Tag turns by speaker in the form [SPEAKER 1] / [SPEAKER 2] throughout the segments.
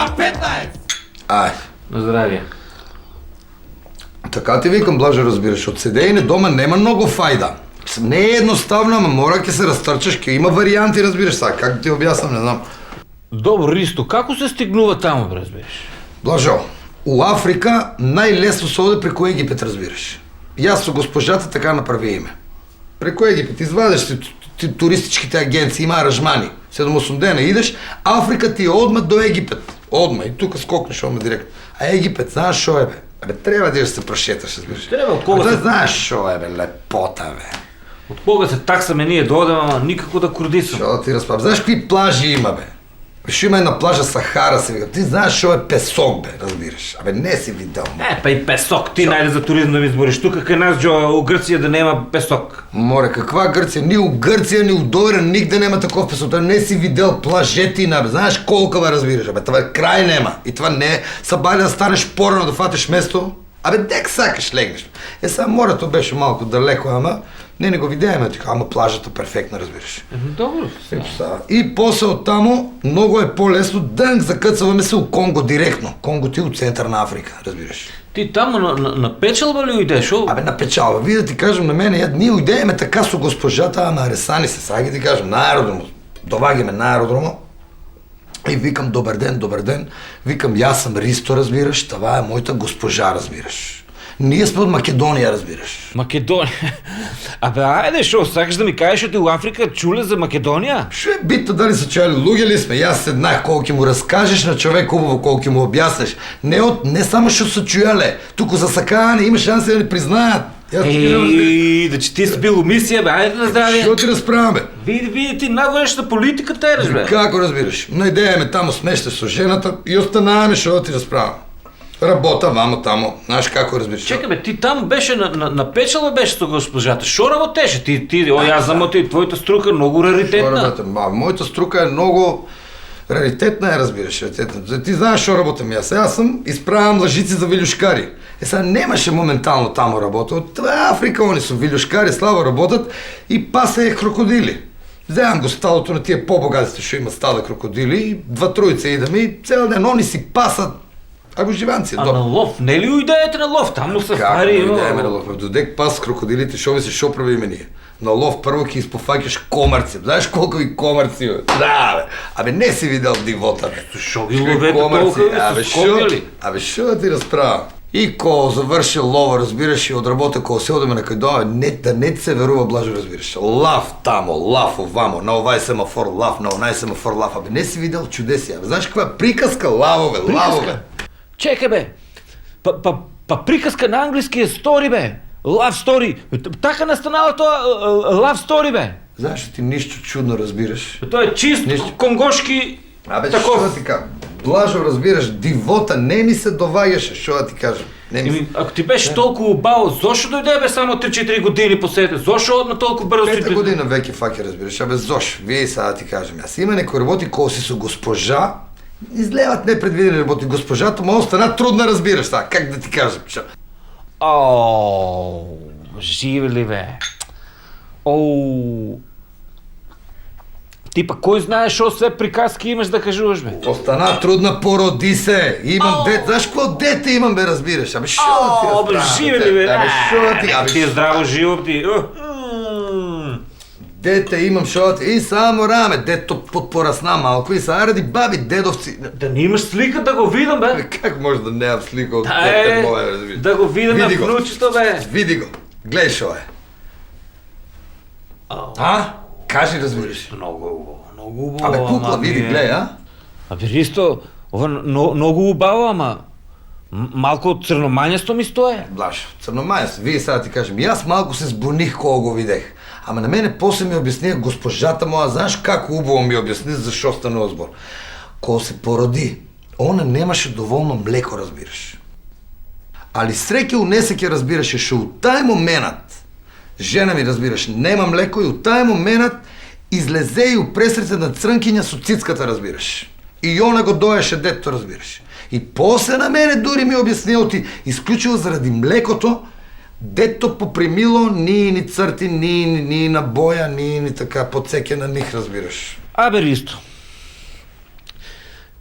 [SPEAKER 1] 15!
[SPEAKER 2] Ай.
[SPEAKER 3] На здравие.
[SPEAKER 2] Така ти викам, Блажо, разбираш, от седеене дома нема много файда. Не е едноставно, ама мора ке се разтърчаш, ке има варианти, разбираш сега, как да ти обяснам, не знам.
[SPEAKER 3] Добро, Ристо, како се стигнува таму, разбираш?
[SPEAKER 2] Блажо, у Африка най-лесно се оде преко Египет, разбираш. И аз со госпожата така направи име. Преко Египет, извадиш си туристичките агенции, има аранжмани. 7-8 дена идеш, Африка ти е одма до Египет. Одма, и тук скокнеш одма директно. А Египет, знаеш шо е, бе? Абе, трябва да се прошеташ, разбираш.
[SPEAKER 3] Треба, от кога се...
[SPEAKER 2] знаеш шо е, бе, лепота, бе.
[SPEAKER 3] От кога се таксаме ние да одем, ама никако да кордисам.
[SPEAKER 2] Шо да ти разправя? Знаеш какви плажи има, бе? Ще има една плажа Сахара, се вика. Ти знаеш шо е песок, бе, разбираш. Абе, не си видял.
[SPEAKER 3] Па и песок, ти найде за туризм да ми избориш. Тук къде нас, Джо, у Гърция да нема песок.
[SPEAKER 2] Море, каква Гърция? Ни у Гърция, ни у Дойра, нигде нема таков песок. Не си видял плажетина, бе. Знаеш колко, бе, разбираш. Абе, това край нема. И това не е събали да станеш порано да фатиш место. Абе, дек сакаш легнеш. Сега морето беше малко далеко, ама не го видяеме така, ама плажата перфектна, разбираш.
[SPEAKER 3] Добро.
[SPEAKER 2] И после оттамо много е по-лесно да закъцаваме се у Конго директно. Конго ти от Центърна Африка, разбираш.
[SPEAKER 3] Ти там на печалба ли уйдеш?
[SPEAKER 2] Абе, на печалба. Вие да ти кажем на мене, ние уйдееме така со госпожата, ама аресани се. Сега ги ти кажем на аеродрома. Довагиме на аеродрома. И викам, добър ден. Викам, аз съм Ристо, разбираш. Това е моята госпожа, разбираш. Ние сме от Македония, разбираш.
[SPEAKER 3] Македония? Абе, айде, шо, сакаш да ми кажеш, че ти у Африка чуле за Македония?
[SPEAKER 2] Шо е битта, дали са чуяли, луги ли сме? И аз седнах колко му разкажеш на човек хубаво, колко му обяснеш. Не само шо са чуяли, тук за сакане има шанси да ни признаят.
[SPEAKER 3] Да че ти си бил у мисия, бе, айде на здраве.
[SPEAKER 2] Шо ти разправяме?
[SPEAKER 3] Види, ти надвоешна политика тереш, бе.
[SPEAKER 2] Како разбираш? Найдееме тамо смеща с жената и останаваме, шо да ти разправяме. Работа, мамо, тамо. Знаеш како разбираш?
[SPEAKER 3] Чекай, бе, ти там беше на печала беше с госпожата. Шо работеше? Аз знам, твоята струка много раритетна.
[SPEAKER 2] Моята струка е много раритетна, разбираш. Ти знаеш шо работам аз съм изправям лъжици за вилюшкари. Сега немаше моментално тамо работа. Това е Африка, они са вилюшкари, слава работят и пасех крокодили. Вземам го стадото на тия по-богатите, шо има стада крокодили и 2-3 идаме и цял ден они си пасат. Ако живанци,
[SPEAKER 3] на лов, не ли уйдеете на лов? Там му сафари има.
[SPEAKER 2] Как уйдееме на лов? Додек пас с крокодилите, шо мислиш, шо правиме ние? На лов първо ки изпофакиш комърци. Знаеш колко и комърци, бе? Да, бе. Абе, не си видял дивота, бе.
[SPEAKER 3] Шо ги ловете толкова, бе?
[SPEAKER 2] Абе, шо да ти разправя? И ко завърши лова, разбираш, и отработа ко се одеме на къдо, не се верува, Блажо, разбираш. Лав тамо, лав овамо, на овай семафор лав, на онай семафор лав. Абе, не си видял чудеси, абе. Знаеш каква приказка? Лавове, лавове.
[SPEAKER 3] Чекай, бе! Приказка на английски е стори, бе! Love story! Така не станала това love story, бе!
[SPEAKER 2] Знаеш, ти нищо чудно разбираш.
[SPEAKER 3] Той е чист конгошки
[SPEAKER 2] такова. Шо да ти кажа? Блажо, разбираш, дивота не ми се довагаше, шо да ти кажа.
[SPEAKER 3] Ако ти беше толкова бао, зошо дойде, бе, само 3-4 години посете? Зошо отна толкова бързо?
[SPEAKER 2] 5 година веки факи, разбираш. Абе, зош, вие сега да ти кажем. Аз има некои работи, кои си со госпожа, излеват непредвидени работи. Госпожата му остана трудна, разбираш. Как да ти кажа?
[SPEAKER 3] Живи ли, бе? Ти пък кой знаеш, шо все приказки имаш да кажуваш, бе?
[SPEAKER 2] Остана трудна, породи се. Имам дете. Знаеш какво дете имам, бе, разбираш? Абе, шо да ти разправя?
[SPEAKER 3] Живи ли, бе?
[SPEAKER 2] Абе, шо да ти...
[SPEAKER 3] Ти е здраво живо, ти.
[SPEAKER 2] Дете имам, шо и само раме, дето подпорасна малко и са ради баби, дедовци.
[SPEAKER 3] Да не имаш слика да го видам, бе?
[SPEAKER 2] Как може да нямам слика от дете моя, разбираш?
[SPEAKER 3] Да го видам на внучето, бе.
[SPEAKER 2] Види го. Гледай, шо е. Кажи, разбираш.
[SPEAKER 3] Много хубаво.
[SPEAKER 2] Абе, кукла, види, гледай,
[SPEAKER 3] Абе, Ристо, много хубаво, ама малко църноманясто ми стое.
[SPEAKER 2] Блаш, църноманясто. Вие сега ти кажем. И аз малко се сбуних, кога го видех. Ама на мене после ми обясни госпожата моя, знаеш как хубаво ми обясни, защо стана сбор. Кога се породи, она немаше доволно млеко, разбираш. Али среки унесеке, разбираше, шо от taj момент, жена ми, разбираш, нема млеко и от taj момент излезе и опресрите на црънкиня со цицката, разбираш. И она го доеше детето, разбираш. И после на мене дори ми обяснил ти, изключил заради млекото, дето попримило ни църти, ни на боя, ни така подсеке на них, разбираш.
[SPEAKER 3] Абе, Ристо,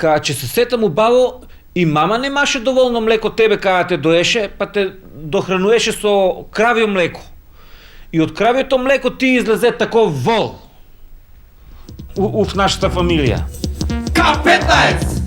[SPEAKER 3] Каја че се сетам убаво, и мама немаше доволно млеко тебе каја те доеше, па те дохрануеше со кравио млеко. И од кравиото млеко ти излезе таков вол. В нашата фамилија.
[SPEAKER 2] K15!